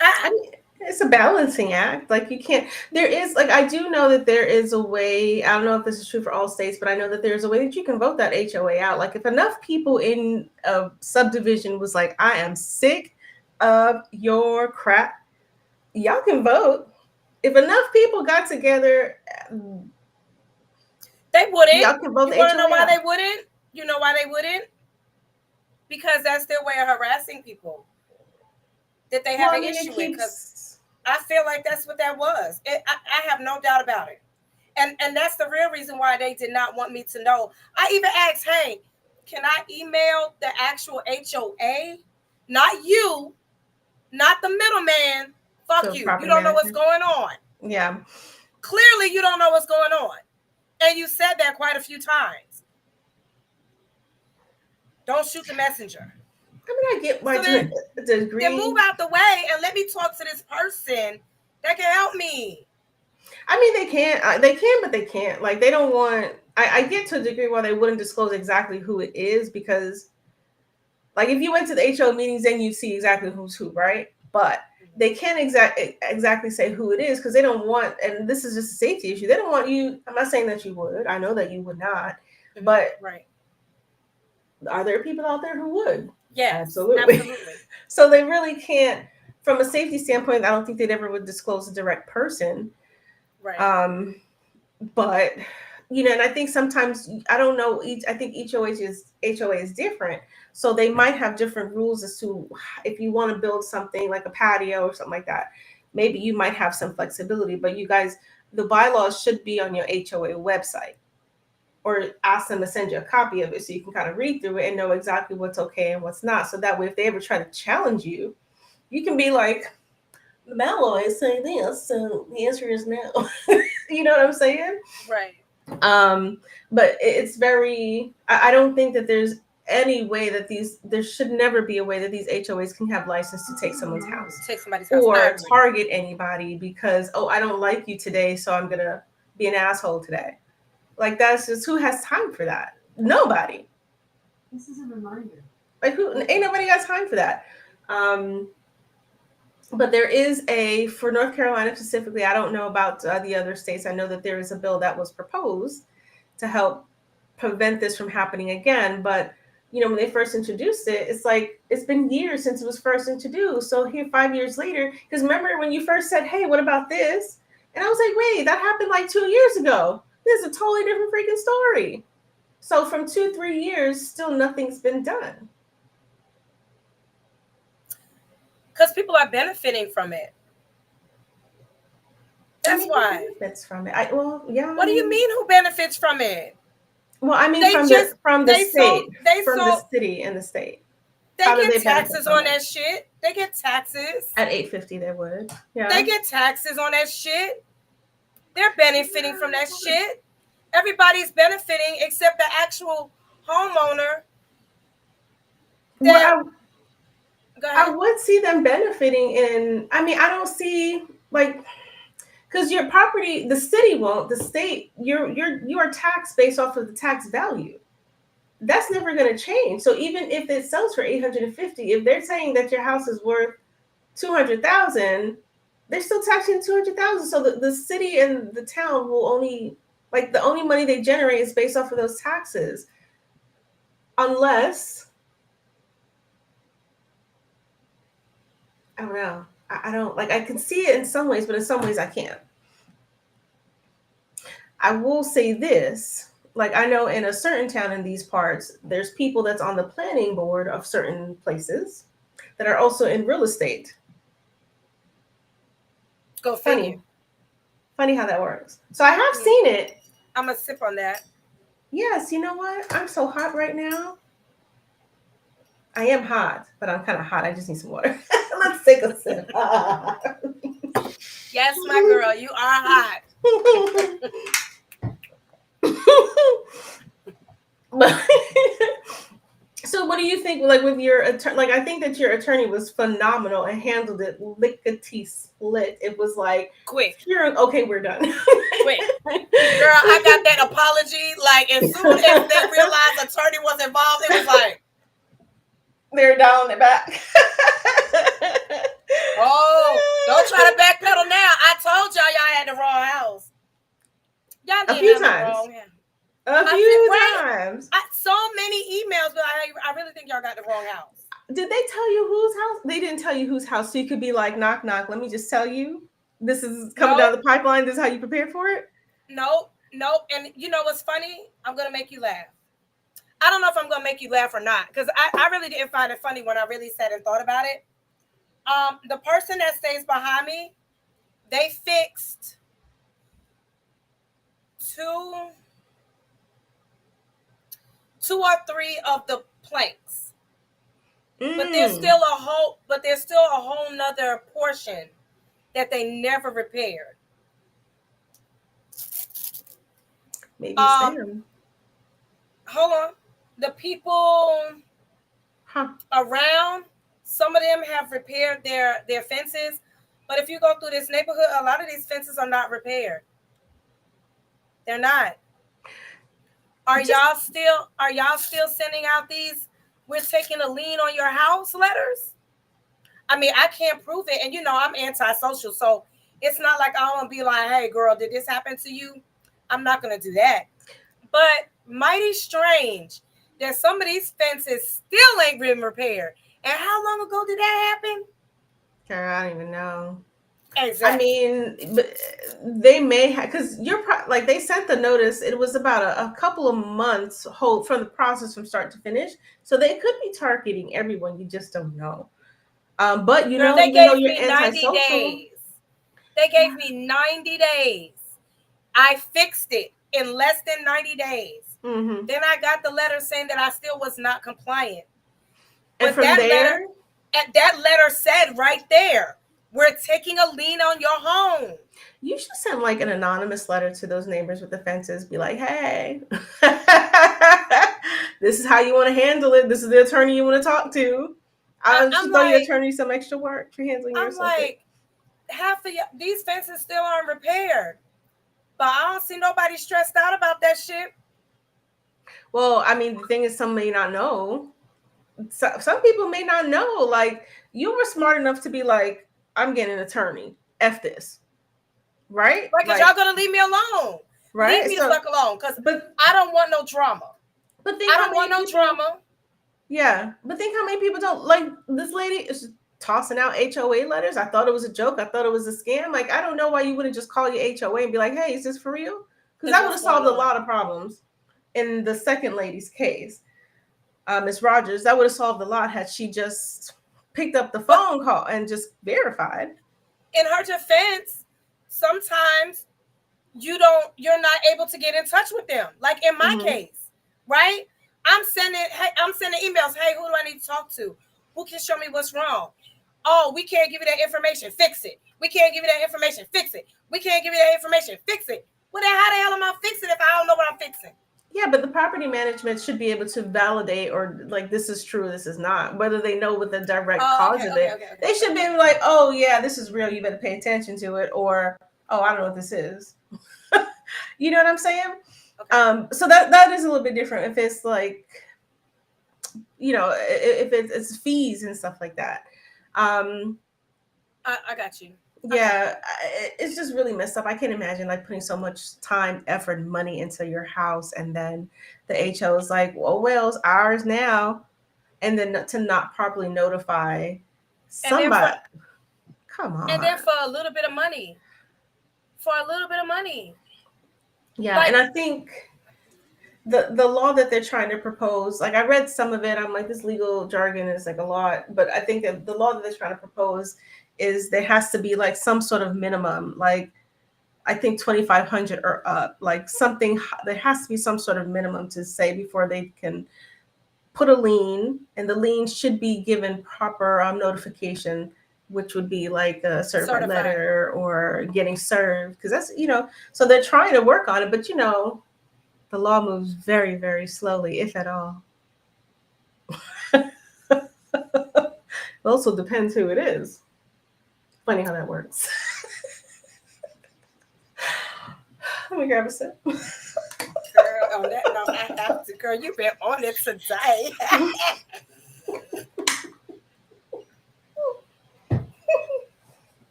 I, I mean, it's a balancing act. Like you can't. There is like I do know that there is a way. I don't know if this is true for all states, but I know that there's a way that you can vote that HOA out. Like if enough people in a subdivision was like, "I am sick of your crap," y'all can vote. If enough people got together, they wouldn't. y'all can vote You the want to know HOA why out. they wouldn't? You know why they wouldn't? Because that's their way of harassing people that they Well, have I an mean, it issue with. Because keeps. I feel like that's what that was. I have no doubt about it. And that's the real reason why they did not want me to know. I even asked, hey, can I email the actual HOA? Not you, not the middleman. Fuck The you. You property don't know what's manager. going on. Yeah. Clearly, you don't know what's going on. And you said that quite a few times. Don't shoot the messenger. I mean, I get why So to a then move degree. out the way and let me talk to this person that can help me. I mean, they can, but they can't. Like, they don't want. I get to a degree why they wouldn't disclose exactly who it is because, like, if you went to the HO meetings, then you'd see exactly who's who, right? But they can't exactly say who it is because they don't want. And this is just a safety issue. They don't want you. I'm not saying that you would. I know that you would not. But Right. are there people out there who would? Yes, Absolutely. absolutely. So they really can't. From a safety standpoint, I don't think they'd ever would disclose a direct person. Right. Um, but and I think sometimes I don't know. I think each HOA is different, so they might have different rules as to if you want to build something like a patio or something like that. Maybe you might have some flexibility, but you guys, the bylaws should be on your HOA website, or ask them to send you a copy of it so you can kind of read through it and know exactly what's okay and what's not. So that way, if they ever try to challenge you, you can be like, the bylaw is saying this, so the answer is no. You know what I'm saying? Right. But it's very. I don't think that there's any way that there should never be a way that these HOAs can have license to take someone's house Take somebody's house. I or agree. target anybody because I don't like you today, so I'm gonna be an asshole today. Like that's just who has time for that? Nobody. This is a reminder. Like who? Ain't nobody got time for that. Um, but there is for North Carolina specifically. I don't know about the other states. I know that there is a bill that was proposed to help prevent this from happening again. But when they first introduced it, it's like it's been years since it was first introduced. So here, 5 years later, because remember when you first said, "Hey, what about this?" And I was like, "Wait, that happened like 2 years ago. This is a totally different freaking story." So from 2, 3 years, still nothing's been done. Because people are benefiting from it. I That's mean, who why. benefits from it? Well, yeah. I What do you mean, mean who benefits from it? well, I mean They from just the state, they from the sold city and the state. they How do get they benefit taxes from on it? that shit. They get taxes. At 850, they would. They Yeah. get taxes on that shit. They're benefiting from that shit. Everybody's benefiting except the actual homeowner What that I Go I ahead. would see them benefiting in, I mean, I don't see like, because your property, the city won't, the state, you are taxed based off of the tax value. That's never going to change. So even if it sells for 850, if they're saying that your house is worth 200,000, they're still taxing 200,000. So the city and the town will only, like, the only money they generate is based off of those taxes, unless, I don't know. I don't, like, I can see it in some ways, but in some ways I can't. I will say this, like, I know in a certain town in these parts, there's people that's on the planning board of certain places that are also in real estate. Go figure. Funny. Funny how that works. So I have Yeah. seen it. I'm gonna sip on that. Yes, you know what? I'm so hot right now. I am hot, but I'm kind of hot. I just need some water. Let's take a sip. Yes, my girl, you are hot. So what do you think, like, with your attorney? Like, I think that your attorney was phenomenal and handled it lickety split. It was like, Quick. you're okay, we're done. Quick. Girl, I got that apology. Like, as soon as they realized attorney was involved, it was like, They're down the back. oh, don't try to backpedal now. I told y'all had the wrong house. Y'all A didn't few have times. the wrong house. A few times. So many emails, but I really think y'all got the wrong house. Did they tell you whose house? They didn't tell you whose house, so you could be like, knock, knock. Let me just tell you, this is coming down the pipeline. This is how you prepare for it. Nope. And you know what's funny? I'm gonna make you laugh. I don't know if I'm gonna make you laugh or not, because I really didn't find it funny when I really sat and thought about it. The person that stays behind me, they fixed two or three of the planks. But there's still a whole nother portion that they never repaired. Maybe Sam. Hold on. The people Huh. around, some of them have repaired their fences. But if you go through this neighborhood, a lot of these fences are not repaired. They're not. Are y'all still sending out these "we're taking a lien on your house" letters? I mean, I can't prove it. And I'm antisocial. So it's not like I want to be like, hey girl, did this happen to you? I'm not gonna do that. But mighty strange that some of these fences still ain't been repaired. And how long ago did that happen? Girl, I don't even know. Exactly. I mean, they may have, because like, they sent the notice. It was about a couple of months hold from the process from start to finish. So they could be targeting everyone. You just don't know. But Girl, even they though gave you're me 90 antisocial, days. They gave me 90 days. I fixed it in less than 90 days. mm-hmm. Then I got the letter saying that I still was not compliant. And But from that letter said right there, we're taking a lien on your home. You should send like an anonymous letter to those neighbors with the fences. Be like, hey, this is how you want to handle it. This is the attorney you want to talk to. I'll just throw your attorney some extra work for handling your subject. I'm like, half of these fences still aren't repaired. But I don't see nobody stressed out about that shit. Well, I mean, the thing is, some may not know. Some people may not know. Like, you were smart enough to be like, I'm getting an attorney. F this. Right? Right, because y'all gonna leave me alone. Right? Leave me the fuck alone. Because I don't want no drama. But I don't want no drama. Yeah. But think how many people don't, like, this lady is tossing out HOA letters. I thought it was a joke. I thought it was a scam. Like, I don't know why you wouldn't just call your HOA and be like, hey, is this for real? Because that would have solved a lot of problems in the second lady's case. Miss Rogers, that would have solved a lot had she just picked up the phone call and just verified. In her defense, sometimes you're not able to get in touch with them. Like in my case, right? I'm sending emails. Hey, who do I need to talk to? Who can show me what's wrong? Oh, we can't give you that information. Fix it. We can't give you that information. Fix it. We can't give you that information. Fix it. Well, then how the hell am I fixing if I don't know what I'm fixing? Yeah, but the property management should be able to validate or like this is true, this is not. Whether they know what the direct Oh, cause okay, of okay, it, okay, okay. they should be like, oh yeah, this is real. You better pay attention to it, or oh, I don't know what this is. You know what I'm saying? Okay. So that is a little bit different if it's like, if it's fees and stuff like that. Um, I got you. yeah, it's just really messed up. I can't imagine like putting so much time, effort, and money into your house, and then the HO is like, well, it's ours now, and then to not properly notify And then for somebody. Come and on. then for a little bit of money. For a little bit of money. Yeah, and Like, I think the law that they're trying to propose, like I read some of it, I'm like, this legal jargon is like a lot, but I think that the law that they're trying to propose is there has to be like some sort of minimum, like I think 2,500 or up, like something. There has to be some sort of minimum to say before they can put a lien, and the lien should be given proper notification, which would be like a certified certified. letter or getting served, because that's So they're trying to work on it, but the law moves very, very slowly, if at all. It also depends who it is. Funny how that works. Let me grab a sip. Girl, on that note, I have to. Girl, you've been on it today.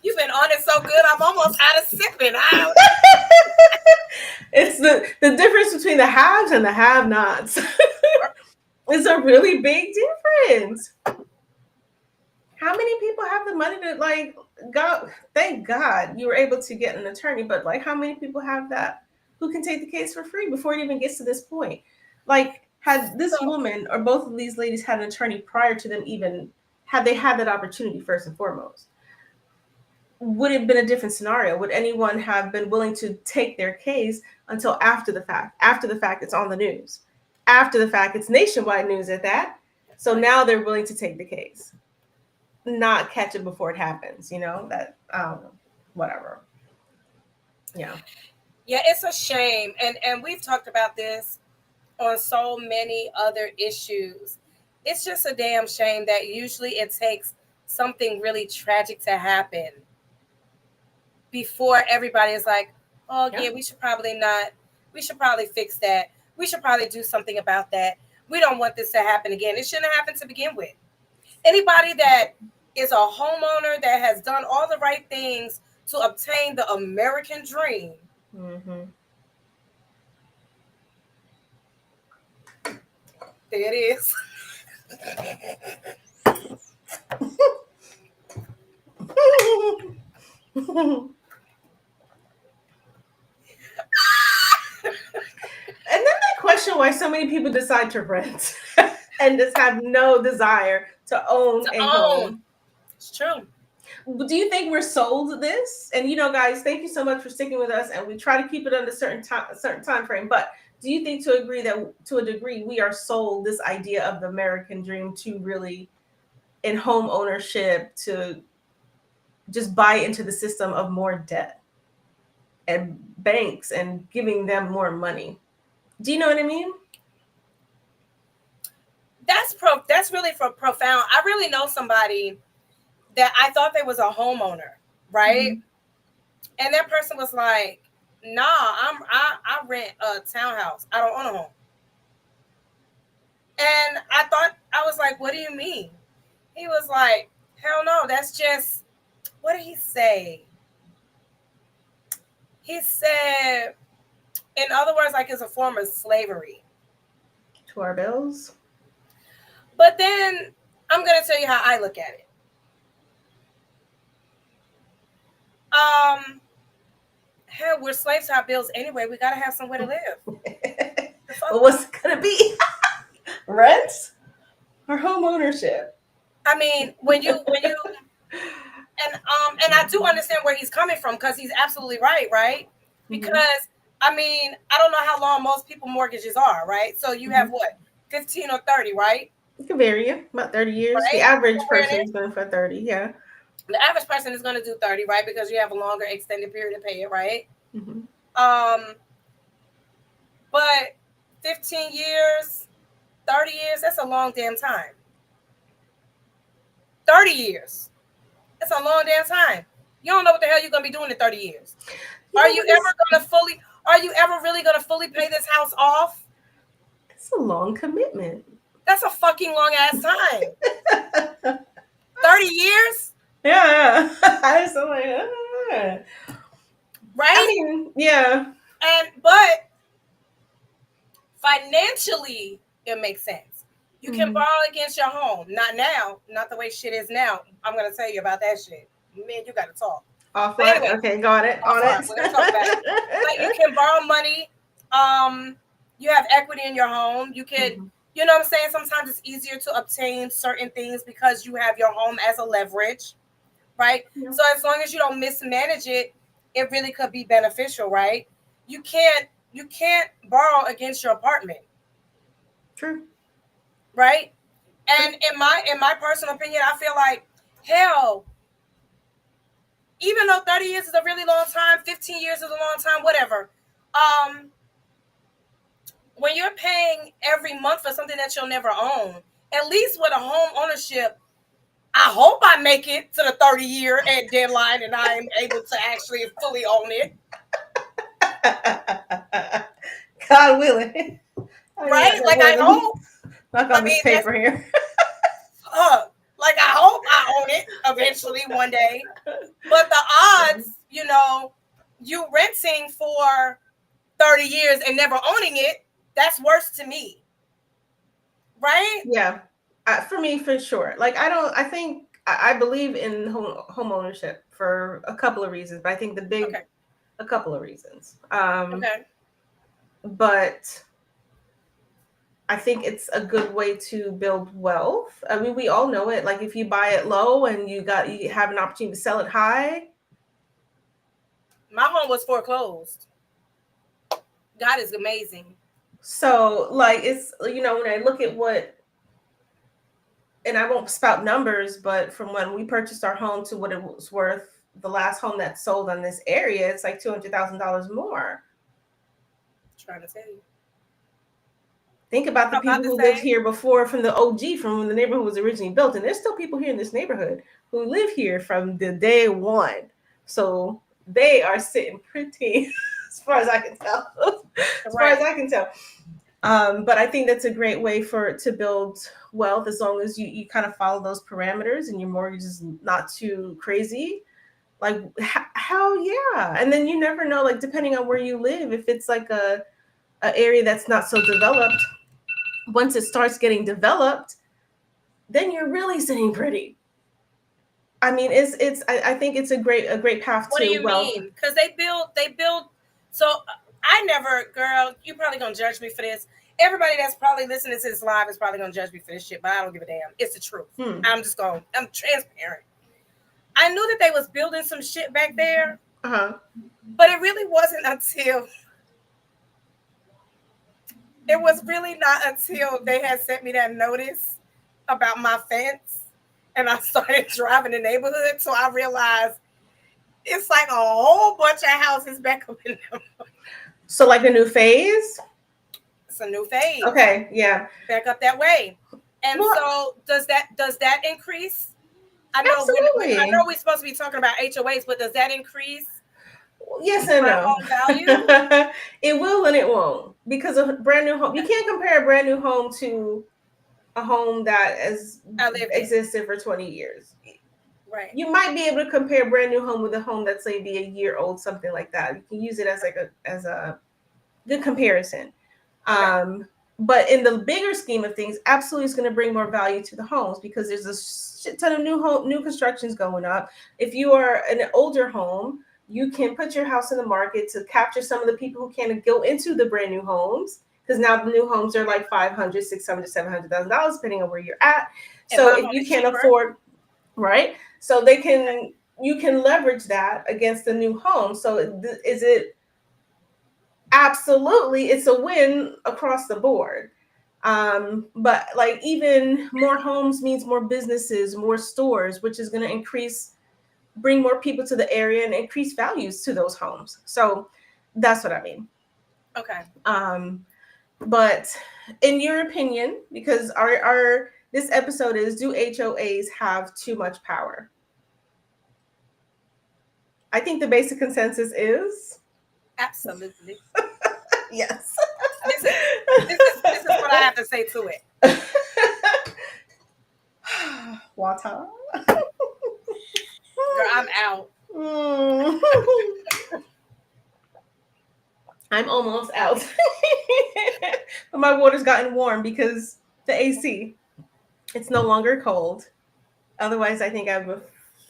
You've been on it so good, I'm almost out of sipping out. It's the difference between the haves and the have-nots. It's a really big difference. How many people have the money to like go? Thank God you were able to get an attorney, but like, how many people have that who can take the case for free before it even gets to this point? Like, had this So, woman or both of these ladies had an attorney prior to them even had they had that opportunity first and foremost, would it have been a different scenario? Would anyone have been willing to take their case until after the fact? After the fact, it's on the news. After the fact, it's nationwide news at that. So right. now they're willing to take the case, not catch it before it happens. That I don't know, whatever. Yeah, Yeah, it's a shame, and we've talked about this on so many other issues. It's just a damn shame that usually it takes something really tragic to happen before everybody is like, oh yeah. yeah, we should probably not, we should probably fix that. We should probably do something about that. We don't want this to happen again. It shouldn't have happened to begin with. Anybody that is a homeowner that has done all the right things to obtain the American dream. Mm-hmm. There it is. And then I question why so many people decide to rent and just have no desire to own To a own. home. It's true. Do you think we're sold this? And guys, thank you so much for sticking with us. And we try to keep it under a certain time frame. But do you think to a degree we are sold this idea of the American dream to really in home ownership to just buy into the system of more debt and banks and giving them more money? Do you know what I mean? That's really profound. I really know somebody that I thought they was a homeowner, right? Mm-hmm. And that person was like, "Nah, I rent a townhouse. I don't own a home." And I was like, "What do you mean?" He was like, "Hell no, that's just what did he say?" He said, in other words, like it's a form of slavery. To our bills. But then I'm gonna tell you how I look at it. Hell, we're slaves to our bills anyway. We gotta have somewhere to live. But what's it gonna be? Rent or home ownership? I mean, when you and I do understand where he's coming from because he's absolutely right, right? Because I mean, I don't know how long most people mortgages are, right? So you have what, 15 or 30, right? It can vary, about 30 years. The Right? average person is going for 30, yeah. The average person is going to do 30, right? Because you have a longer extended period to pay it, right? Mm-hmm. Um, but 15 years, 30 years, that's a long damn time. 30 years. That's a long damn time. You don't know what the hell you're gonna be doing in 30 years. Are you ever really gonna fully pay this house off? It's a long commitment. That's a fucking long ass time. 30 years? Yeah. I was like, right? I mean, yeah. But financially, it makes sense. You can borrow against your home. Not now. Not the way shit is now. I'm gonna tell you about that shit. Man, you gotta talk. Offline. Anyway, okay, got it. On it. We're gonna talk about it. But you can borrow money. You have equity in your home. You can, you know what I'm saying? Sometimes it's easier to obtain certain things because you have your home as a leverage, right? Yeah. So as long as you don't mismanage it, it really could be beneficial, right? You can't borrow against your apartment. True. Right? And in my personal opinion, I feel like, hell, even though 30 years is a really long time, 15 years is a long time, whatever. When you're paying every month for something that you'll never own, at least with a home ownership, I hope I make it to the 30-year deadline and I'm able to actually fully own it. God willing. Right? Like I hope. Knock on this paper here. Like I hope I own it eventually one day. But the odds, you know, you renting for 30 years and never owning it, that's worse to me. Right? Yeah. For me, for sure. Like I believe in home ownership for a couple of reasons, but I think a couple of reasons. But I think it's a good way to build wealth. I mean, we all know it. Like if you buy it low and you have an opportunity to sell it high. My home was foreclosed. God is amazing. So like it's, you know, when I look at and I won't spout numbers, but from when we purchased our home to what it was worth, the last home that sold on this area, it's like $200,000 more. Trying to tell you. Think about the people who lived here before from the OG, from when the neighborhood was originally built. And there's still people here in this neighborhood who live here from the day one. So they are sitting pretty, as far as I can tell. But I think that's a great way to build wealth, as long as you kind of follow those parameters and your mortgage is not too crazy. Like, hell yeah. And then you never know, like, depending on where you live, if it's like a area that's not so developed, once it starts getting developed, then you're really sitting pretty. I mean, I think it's a great path to wealth. What do you mean? Because they build. So I never, girl, you probably gonna judge me for this. Everybody that's probably listening to this live is probably gonna judge me for this shit, but I don't give a damn. It's the truth. I'm transparent. I knew that they was building some shit back there, but it really wasn't until. It was really not until they had sent me that notice about my fence and I started driving the neighborhood. So I realized it's like a whole bunch of houses back up in there. So like a new phase? It's a new phase. Okay, yeah. Back up that way. And so does that increase? I know absolutely. I know we're supposed to be talking about HOAs, but does that increase? Yes and no. Home value? It will and it won't, because a brand new home, you can't compare a brand new home to a home that has existed for 20 years. Right. You might be able to compare a brand new home with a home that's maybe a year old, something like that. You can use it as a good comparison. But in the bigger scheme of things, absolutely it's going to bring more value to the homes, because there's a shit ton of new constructions going up. If you are an older home, you can put your house in the market to capture some of the people who can't go into the brand new homes, because now the new homes are like $500,000, $600,000, $700,000, depending on where you're at. So if you can't afford, right? So you can leverage that against the new home. So is it? Absolutely, it's a win across the board. But like, even more homes means more businesses, more stores, which is going to bring more people to the area and increase values to those homes. So that's what I mean. Okay. But in your opinion, because our this episode is, do HOAs have too much power? I think the basic consensus is Absolutely. yes. This is this is what I have to say to it. Water. Girl, I'm out. Mm. I'm almost out. But my water's gotten warm because the AC. It's no longer cold. Otherwise, I think I would have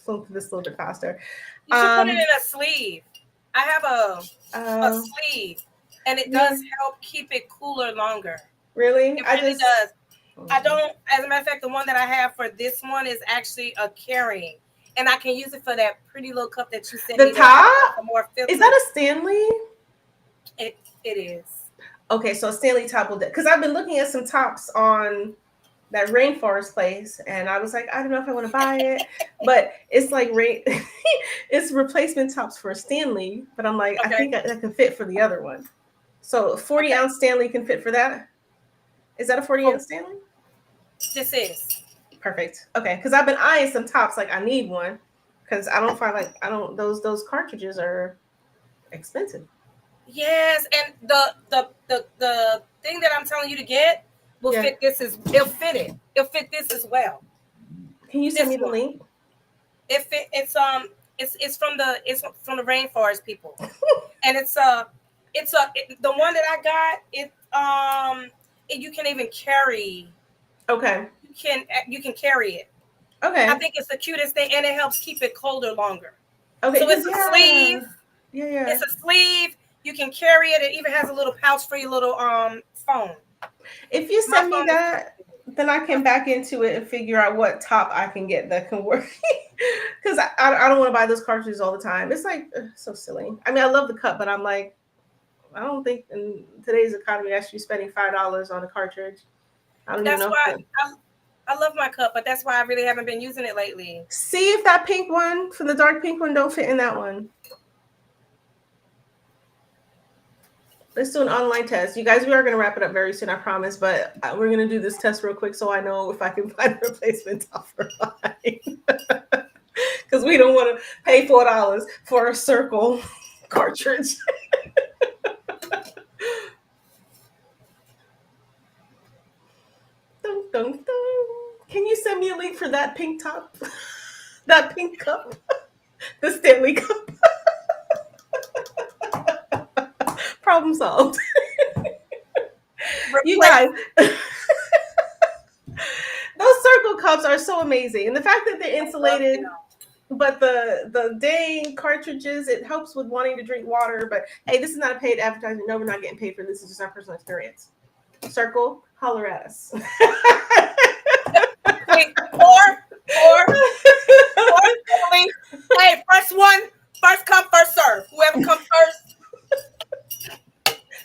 flown through this a little bit faster. You should put it in a sleeve. I have a Uh, sleeve, and it yeah, does help keep it cooler longer. really? It I really just. does. I don't, as a matter of fact, the one that I have for this one is actually a carrying, and I can use it for that pretty little cup that you sent The me. That's top? more Is filtered. that a Stanley? It is. Okay, so a Stanley top will do. Because I've been looking at some tops on that rainforest place, and I was like, I don't know if I want to buy it, but it's like it's replacement tops for a Stanley. But I'm like, I Okay. think that can fit for the other one. So 40-ounce Stanley can fit for that. Is that a 40-ounce Stanley? This is. Perfect. Okay, because I've been eyeing some tops. Like I need one because I don't find like I don't those cartridges are expensive. Yes, and the thing that I'm telling you to get will Yeah. fit this as it'll fit it. It'll fit this as well. Can you send This me the one. link? It's from the rainforest people. And the one that I got, you can even carry. Okay. You can carry it. Okay. I think it's the cutest thing, and it helps keep it colder longer. Okay. So it's a sleeve. Yeah. It's a sleeve. You can carry it. It even has a little pouch for your little phone. If you My send me phone is that, then I can back into it and figure out what top I can get that can work. Because I don't want to buy those cartridges all the time. It's like so silly. I mean, I love the cup, but I'm like, I don't think in today's economy I should be spending $5 on a cartridge. I don't even That's know. why I love my cup, but that's why I really haven't been using it lately. See if that pink one from the dark pink one don't fit in that one. Let's do an online test. You guys, we are going to wrap it up very soon, I promise. But we're going to do this test real quick so I know if I can find a replacement top for mine. Because we don't want to pay $4 for a circle cartridge. Dun, dun, dun. Can you send me a link for that pink top? That pink cup? The Stanley cup? Problem solved. You guys, those circle cups are so amazing. And the fact that they're insulated, but the dang cartridges, it helps with wanting to drink water. But hey, this is not a paid advertisement. No, we're not getting paid for this. It's just our personal experience. Circle, holler at us. Wait, hey, first come, first serve. Whoever comes first.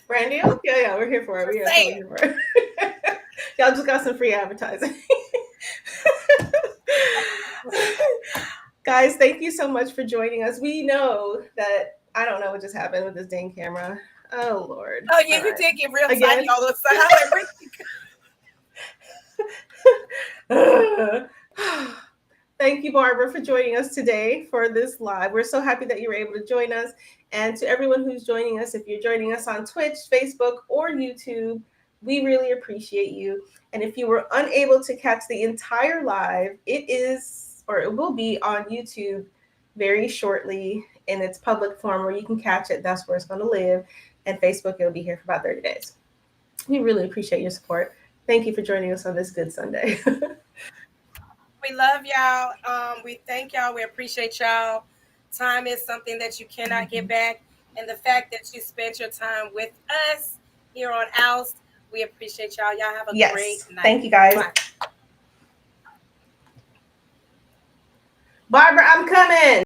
Brand deal? Yeah, we're here for it. We're here for it. Y'all just got some free advertising. Guys, thank you so much for joining us. We know that I don't know what just happened with this dang camera. Oh Lord. Oh yeah, you did get real excited all of a sudden. I'm like, thank you, Barbara, for joining us today for this live. We're so happy that you were able to join us. And to everyone who's joining us, if you're joining us on Twitch, Facebook, or YouTube, we really appreciate you. And if you were unable to catch the entire live, it will be on YouTube very shortly in its public form where you can catch it. That's where it's going to live. And Facebook, it'll be here for about 30 days. We really appreciate your support. Thank you for joining us on this good Sunday. We love y'all. We thank y'all. We appreciate y'all. Time is something that you cannot get back. And the fact that you spent your time with us here on Oust, we appreciate y'all. Y'all have a great night. Thank you, guys. Bye. Barbara, I'm coming.